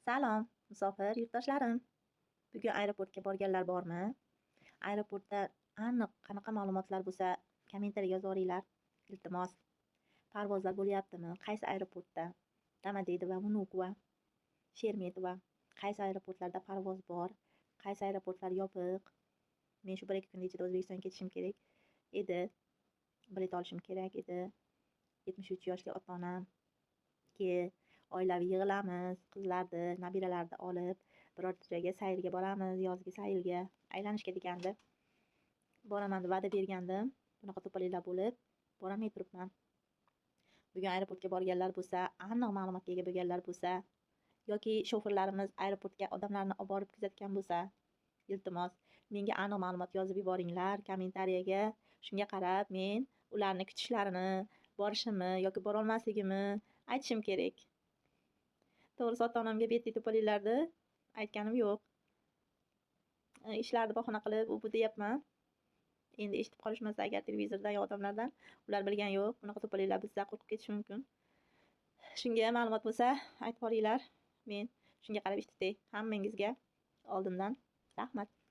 Salom, musofir yurtdoshlarim. Bugun aeroportga borganlar bormi? Aeroportda aniq qanaqa ma'lumotlar bo'lsa, kommentariy yozvoringlar. Iltimos. Parvozlar bo'lyaptimi? Qaysi aeroportda? Domodedovo, Vnukovo, Sheremetyevo. Qaysi aeroportlarda parvoz bor? Qaysi aeroportlar yopiq? Men shu 1-2 kun ichida O'zbekistonga ketishim kerak edi. Bilet olishim kerak edi. 73 yoshli ota-onamga oilaviy yig'ilamiz, qizlarni, nabiralarni olib biror joyga sayrga boramiz, yozgi sayrga aylanishga degandi. Boraman deb va'da bergandim. Bunaqa to'polliklar bo'lib, borolmay turibman. Bugun aeroportga borganlar bo'lsa, aniq ma'lumotga ega bo'lganlar bo'lsa, yoki shofirlarimiz aeroportga odamlarni olib borib kuzatgan bo'lsa, iltimos menga aniq ma'lumot yozib yuboringlar kommentariyaga. Shunga qarab men ularni kutishlarini, borishimni yoki borolmasligimni aytishim kerak. To'g'risi ota-onamga betli to'polliklarni aytganim yo'q. Ishlarni bahona qilib u bu deyapman. Endi eshitib qolishmasa agar televizordan yo odamlardan, ular bilgani yo'q. Bunaqa to'polliklar bizda qo'rqib ketishi mumkin. Shunga ma'lumot bo'lsa aytib boringlar. Men shunga qarab eshitdik hammangizga oldindan rahmat.